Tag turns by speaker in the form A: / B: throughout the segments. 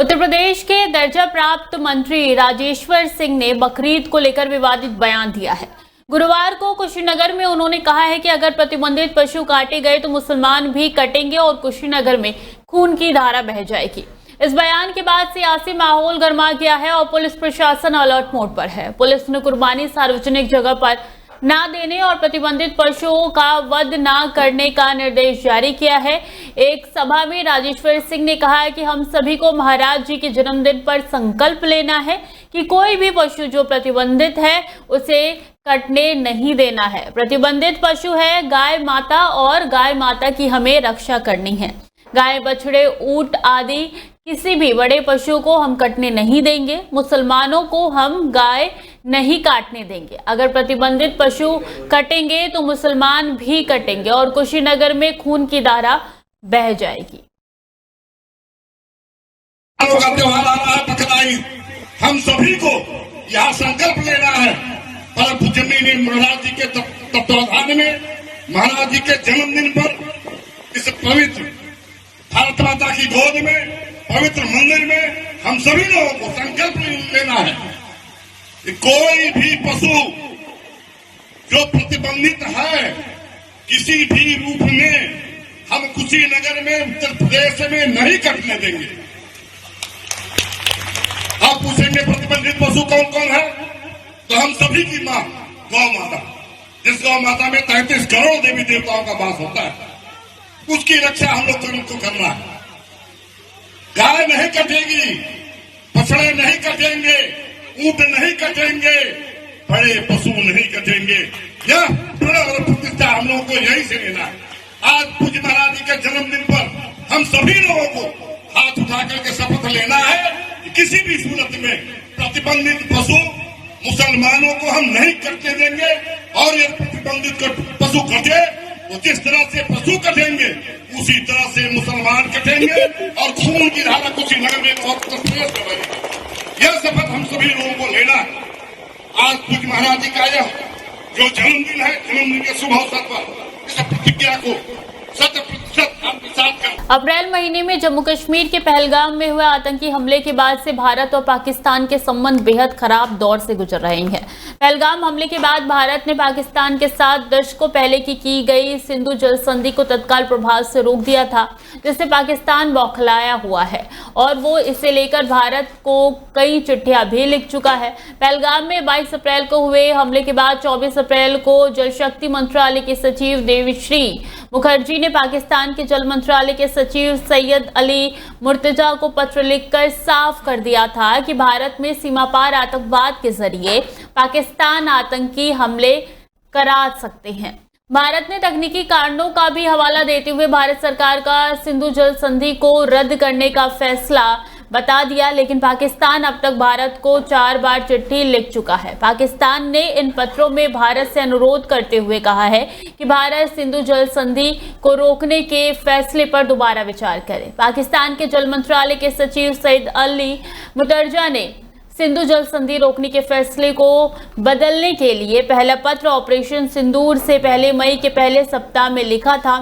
A: उत्तर प्रदेश के दर्जा प्राप्त मंत्री राजेश्वर सिंह ने बकरीद को लेकर विवादित बयान दिया है। गुरुवार को कुशीनगर में उन्होंने कहा है कि अगर प्रतिबंधित पशु काटे गए तो मुसलमान भी कटेंगे और कुशीनगर में खून की धारा बह जाएगी। इस बयान के बाद सियासी माहौल गर्मा गया है और पुलिस प्रशासन अलर्ट मोड पर है। पुलिस ने कुर्बानी सार्वजनिक जगह पर ना देने और प्रतिबंधित पशुओं का वध ना करने का निर्देश जारी किया है। एक सभा में राजेश्वर सिंह ने कहा है कि हम सभी को महाराज जी के जन्मदिन पर संकल्प लेना है कि कोई भी पशु जो प्रतिबंधित है उसे कटने नहीं देना है। प्रतिबंधित पशु है गाय माता और गाय माता की हमें रक्षा करनी है। गाय, बछड़े, ऊंट आदि किसी भी बड़े पशु को हम कटने नहीं देंगे। मुसलमानों को हम गाय नहीं काटने देंगे। अगर प्रतिबंधित पशु कटेंगे तो मुसलमान भी कटेंगे और कुशीनगर में खून की धारा बह जाएगी।
B: त्योहार आ रहा है बकरीद, हम सभी को यहाँ संकल्प लेना है। परम पूजनीय महाराज जी के तत्वाधान में, महाराज जी के जन्मदिन पर इस पवित्र भारत माता की गोद में, पवित्र मंदिर में हम सभी लोगों को संकल्प लेना है कि कोई भी पशु जो प्रतिबंधित है किसी भी रूप में हम कुशीनगर में, उत्तर प्रदेश में नहीं कटने देंगे। आप पूछेंगे प्रतिबंधित पशु कौन कौन है, तो हम सभी की मां गौ माता, जिस गौ माता में 33 करोड़ देवी देवताओं का वास होता है, उसकी रक्षा हम लोग को करना है। गाय नहीं कटेगी, बछड़े नहीं कटेंगे, ऊंट नहीं कटेंगे, बड़े पशु नहीं कटेंगे। यह प्रतिष्ठा हम लोगों को यही से लेना है। आज पूज्य महाराज जी के जन्मदिन पर हम सभी लोगों को हाथ उठा करके शपथ लेना है कि किसी भी सूरत में प्रतिबंधित पशु मुसलमानों को हम नहीं कटने देंगे। और यदि प्रतिबंधित पशु कटे तो जिस तरह से पशु कटेंगे उसी तरह से मुसलमान कटेंगे और खून की धारा कुशीनगर में बहुत तेज बहेगी। यह शपथ हम सभी लोगों को लेना है। आज पूज्य महाराज जी का यह जो जन्मदिन है, जन्मदिन के शुभ अवसर पर इस प्रतिज्ञा को 100% आपके साथ करें।
A: अप्रैल महीने में जम्मू कश्मीर के पहलगाम में हुए आतंकी हमले के बाद से भारत और पाकिस्तान के संबंध बेहद खराब दौर से गुजर रहे हैं। पहलगाम हमले के बाद भारत ने पाकिस्तान के साथ दशकों पहले की गई सिंधु जल संधि को तत्काल प्रभाव से रोक दिया था, जिससे पाकिस्तान बौखलाया हुआ है और वो इसे लेकर भारत को कई चिट्ठियां भी लिख चुका है। पहलगाम में 22 अप्रैल को हुए हमले के बाद 24 अप्रैल को जल शक्ति मंत्रालय के सचिव देवश्री मुखर्जी ने पाकिस्तान के जल मंत्रालय के सचिव सैयद अली मुर्तजा को पत्र लिखकर साफ कर दिया था कि भारत में सीमा पार आतंकवाद के जरिए पाकिस्तान आतंकी हमले करा सकते हैं। भारत ने तकनीकी कारणों का भी हवाला देते हुए भारत सरकार का सिंधु जल संधि को रद्द करने का फैसला बता दिया, लेकिन पाकिस्तान अब तक भारत को 4 बार चिट्ठी लिख चुका है। पाकिस्तान ने इन पत्रों में भारत से अनुरोध करते हुए कहा है कि भारत सिंधु जल संधि को रोकने के फैसले पर दोबारा विचार करे। पाकिस्तान के जल मंत्रालय के सचिव सैयद अली मुर्तजा ने सिंधु जल संधि रोकने के फैसले को बदलने के लिए पहला पत्र ऑपरेशन सिंदूर से पहले मई के पहले सप्ताह में लिखा था।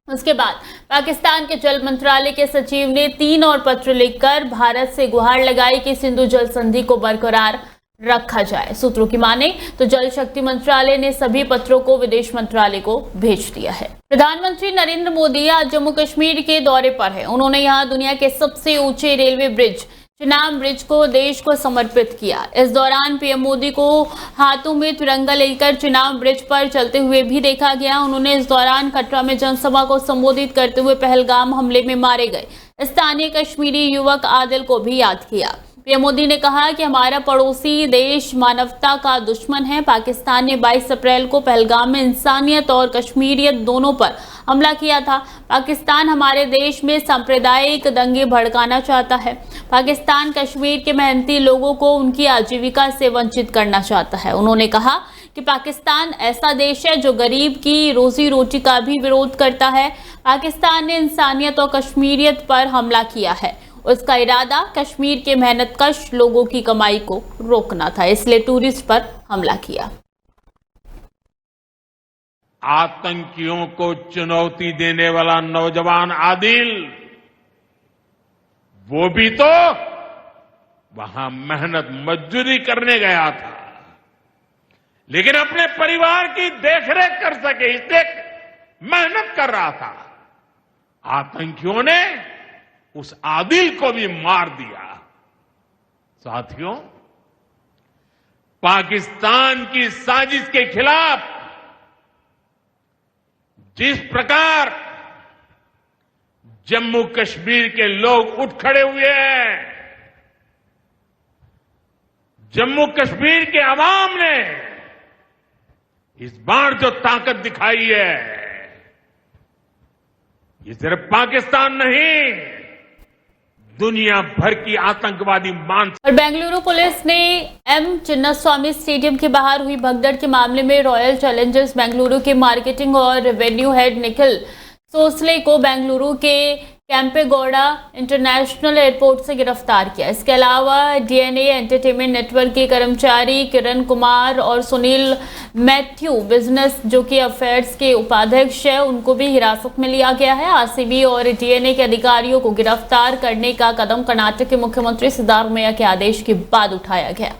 A: उसके बाद पाकिस्तान के जल मंत्रालय के सचिव ने 3 और पत्र लिखकर भारत से गुहार लगाई कि सिंधु जल संधि को बरकरार रखा जाए। सूत्रों की माने तो जल शक्ति मंत्रालय ने सभी पत्रों को विदेश मंत्रालय को भेज दिया है। प्रधानमंत्री नरेंद्र मोदी आज जम्मू कश्मीर के दौरे पर है। उन्होंने यहाँ दुनिया के सबसे ऊंचे रेलवे ब्रिज चिनाब ब्रिज को देश को समर्पित किया। इस दौरान पीएम मोदी को हाथों में तिरंगा लेकर चिनाब ब्रिज पर चलते हुए भी देखा गया। उन्होंने इस दौरान कटरा में जनसभा को संबोधित करते हुए पहलगाम हमले में मारे गए स्थानीय कश्मीरी युवक आदिल को भी याद किया। पीएम मोदी ने कहा कि हमारा पड़ोसी देश मानवता का दुश्मन है। पाकिस्तान ने 22 अप्रैल को पहलगाम में इंसानियत और कश्मीरियत दोनों पर हमला किया था। पाकिस्तान हमारे देश में सांप्रदायिक दंगे भड़काना चाहता है। पाकिस्तान कश्मीर के मेहनती लोगों को उनकी आजीविका से वंचित करना चाहता है। उन्होंने कहा कि पाकिस्तान ऐसा देश है जो गरीब की रोजी रोटी का भी विरोध करता है। पाकिस्तान ने इंसानियत और कश्मीरियत पर हमला किया है। उसका इरादा कश्मीर के मेहनतकश लोगों की कमाई को रोकना था, इसलिए टूरिस्ट पर हमला किया।
C: आतंकियों को चुनौती देने वाला नौजवान आदिल वो भी तो वहां मेहनत मजदूरी करने गया था, लेकिन अपने परिवार की देखरेख कर सके इसलिए मेहनत कर रहा था। आतंकियों ने उस आदिल को भी मार दिया। साथियों, पाकिस्तान की साजिश के खिलाफ जिस प्रकार जम्मू कश्मीर के लोग उठ खड़े हुए हैं, जम्मू कश्मीर के अवाम ने इस बार जो ताकत दिखाई है, ये सिर्फ पाकिस्तान नहीं, दुनिया भर की आतंकवादी
A: और बेंगलुरु पुलिस ने एम चिन्नास्वामी स्टेडियम के बाहर हुई भगदड़ के मामले में रॉयल चैलेंजर्स बेंगलुरु के मार्केटिंग और रेवेन्यू हेड निखिल सोसले को बेंगलुरु के कैंपेगौड़ा इंटरनेशनल एयरपोर्ट से गिरफ्तार किया। इसके अलावा डीएनए एंटरटेनमेंट नेटवर्क के कर्मचारी किरण कुमार और सुनील मैथ्यू बिजनेस जो कि अफेयर्स के उपाध्यक्ष है, उनको भी हिरासत में लिया गया है। आरसीबी और डीएनए के अधिकारियों को गिरफ्तार करने का कदम कर्नाटक के मुख्यमंत्री सिद्धारमैया के आदेश के बाद उठाया गया।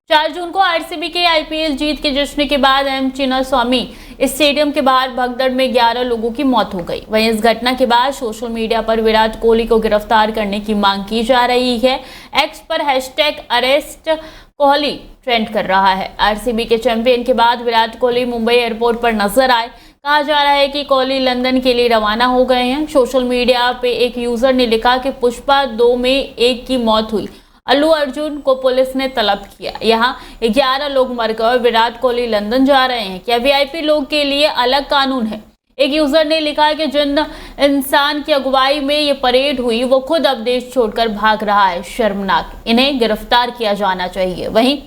A: 4 जून को आरसीबी के आईपीएल जीत के जश्न के बाद एम चिन्नास्वामी स्टेडियम के बाहर भगदड़ में 11 लोगों की मौत हो गई। वहीं इस घटना के बाद सोशल मीडिया पर विराट कोहली को गिरफ्तार करने की मांग की जा रही है। एक्स पर #अरेस्ट कोहली ट्रेंड कर रहा है। आरसीबी के चैंपियन के बाद विराट कोहली मुंबई एयरपोर्ट पर नजर आए। कहा जा रहा है कि कोहली लंदन के लिए रवाना हो गए हैं। सोशल मीडिया पे एक यूजर ने लिखा कि पुष्पा 2 में 1 की मौत हुई, अल्लू अर्जुन को पुलिस ने तलब किया, यहाँ 11 लोग मर गए और विराट कोहली लंदन जा रहे हैं। क्या वीआईपी लोग के लिए अलग कानून है? एक यूजर ने लिखा कि जिन इंसान की अगुवाई में ये परेड हुई वो खुद अब देश छोड़कर भाग रहा है, शर्मनाक, इन्हें गिरफ्तार किया जाना चाहिए। वहीं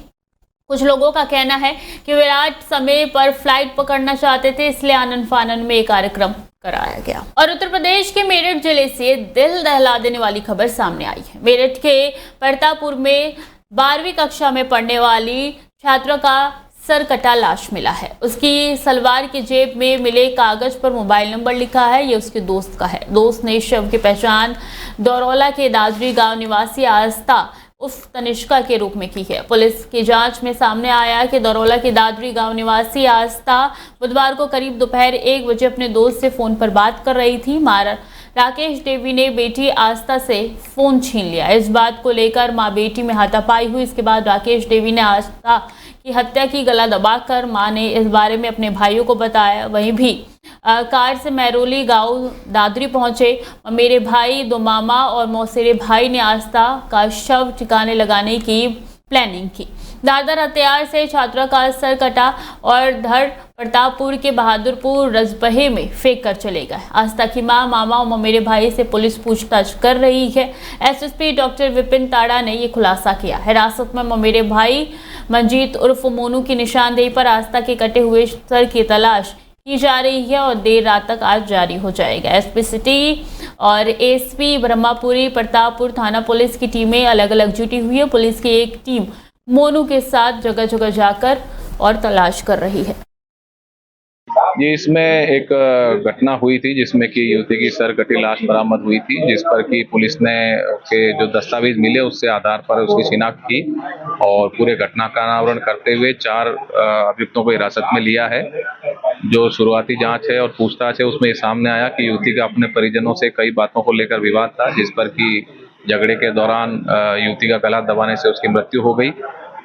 A: कुछ लोगों का कहना है कि विराट समय पर फ्लाइट पकड़ना चाहते थे, इसलिए आनन फानन में एक कार्यक्रम कराया गया। और उत्तर प्रदेश के मेरठ जिले से दिल दहला देने वाली खबर सामने आई है। मेरठ के परतापुर में 12वीं कक्षा में पढ़ने वाली छात्रा का सर कटा लाश मिला है। उसकी सलवार की जेब में मिले कागज पर मोबाइल नंबर लिखा है, ये उसके दोस्त का है। दोस्त ने शव की पहचान दौरौला के दादरी गांव निवासी आस्था उर्फ तनिष्का के रूप में की है। पुलिस की जांच में सामने आया कि दौरौला की दादरी गांव निवासी आस्था बुधवार को करीब दोपहर 1 बजे अपने दोस्त से फोन पर बात कर रही थी। राकेश देवी ने बेटी आस्था से फोन छीन लिया। इस बात को लेकर मां बेटी में हाथापाई हुई। इसके बाद राकेश देवी ने आस्था की हत्या की गला दबाकर मां ने इस बारे में अपने भाइयों को बताया। वहीं भी कार से महरौली गांव दादरी पहुंचे मेरे भाई, 2 मामा और मौसेरे भाई ने आस्था का शव ठिकाने लगाने की प्लानिंग की। धारदार हथियार से छात्रा का सर कटा और धड़ प्रतापपुर के बहादुरपुर रजबहे में फेंक कर चले गए। आस्था की मां, मामा और मेरे भाई से पुलिस पूछताछ कर रही है। एसएसपी डॉक्टर विपिन ताड़ा ने ये खुलासा किया। हिरासत में मेरे भाई मंजीत उर्फ मोनू की निशानदेही पर आस्था के कटे हुए सर की तलाश की जा रही है और देर रात तक आज जारी हो जाएगा। एसपी सिटी और एसपी ब्रह्मापुरी प्रतापपुर थाना पुलिस की टीमें अलग अलग जुटी हुई है। पुलिस की एक टीम मोनू के साथ जगह जगह जाकर और तलाश कर रही है।
D: ये इसमें एक घटना हुई थी जिसमें कि युवती की सर कटी लाश बरामद हुई थी, जिस पर कि पुलिस ने के जो दस्तावेज मिले उससे आधार पर उसकी शिनाख्त की और पूरे घटना का अनावरण करते हुए 4 अभियुक्तों को हिरासत में लिया है। जो शुरुआती जांच है और पूछताछ है उसमें ये सामने आया कि युवती का अपने परिजनों से कई बातों को लेकर विवाद था, जिस पर कि झगड़े के दौरान युवती का गला दबाने से उसकी मृत्यु हो गई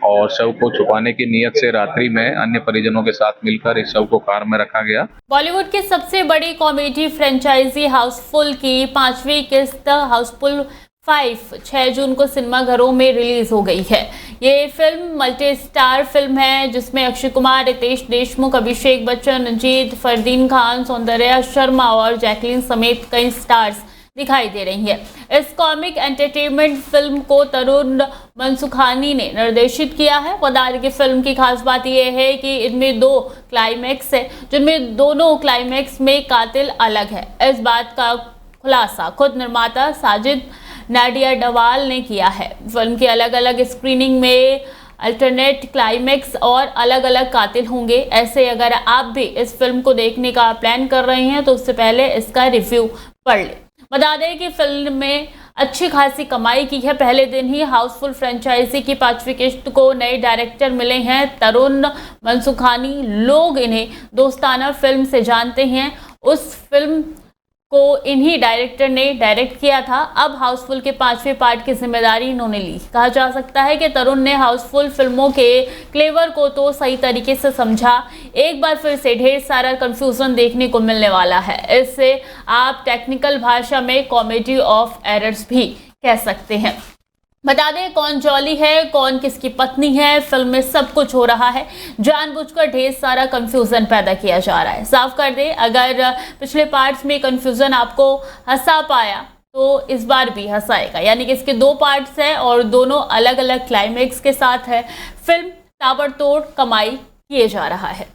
D: और शव को छुपाने की नीयत से रात्रि में अन्य परिजनों के साथ मिलकर इस शव को कार में रखा गया।
A: बॉलीवुड की सबसे बड़ी कॉमेडी फ्रेंचाइजी हाउसफुल की 5वीं किस्त हाउसफुल 5 6 जून को सिनेमाघरों में रिलीज हो गई है। ये फिल्म मल्टी स्टार फिल्म है जिसमें अक्षय कुमार, रितेश देशमुख, अभिषेक बच्चन, रंजीत, फरदीन खान, सौंदर्या शर्मा और जैकलीन समेत कई स्टार्स दिखाई दे रही है। इस कॉमिक एंटरटेनमेंट फिल्म को तरुण मनसुखानी ने निर्देशित किया है। बता दें कि फिल्म की खास बात यह है कि इनमें 2 क्लाइमैक्स है, जिनमें दोनों क्लाइमैक्स में कातिल अलग है। इस बात का खुलासा खुद निर्माता साजिद नाडियाडवाल ने किया है। फिल्म की अलग अलग स्क्रीनिंग में अल्टरनेट क्लाइमैक्स और अलग अलग कातिल होंगे। ऐसे अगर आप भी इस फिल्म को देखने का प्लान कर रहे हैं तो उससे पहले इसका रिव्यू पढ़ लें। बता दें कि फिल्म में अच्छी खासी कमाई की है। पहले दिन ही हाउसफुल फ्रेंचाइजी की 5वीं किस्त को नए डायरेक्टर मिले हैं, तरुण मनसुखानी। लोग इन्हें दोस्ताना फिल्म से जानते हैं। उस फिल्म को इन्हीं डायरेक्टर ने डायरेक्ट किया था। अब हाउसफुल के 5वें पार्ट की जिम्मेदारी इन्होंने ली। कहा जा सकता है कि तरुण ने हाउसफुल फिल्मों के क्लेवर को तो सही तरीके से समझा। एक बार फिर से ढेर सारा कंफ्यूजन देखने को मिलने वाला है। इससे आप टेक्निकल भाषा में कॉमेडी ऑफ एरर्स भी कह सकते हैं। बता दें कौन जॉली है, कौन किसकी पत्नी है, फिल्म में सब कुछ हो रहा है। जानबूझकर ढेर सारा कंफ्यूजन पैदा किया जा रहा है। साफ कर दें, अगर पिछले पार्ट्स में कंफ्यूजन आपको हंसा पाया तो इस बार भी हंसाएगा। यानी कि इसके 2 पार्ट्स हैं और दोनों अलग अलग क्लाइमेक्स के साथ है। फिल्म ताबड़तोड़ कमाई किए जा रहा है।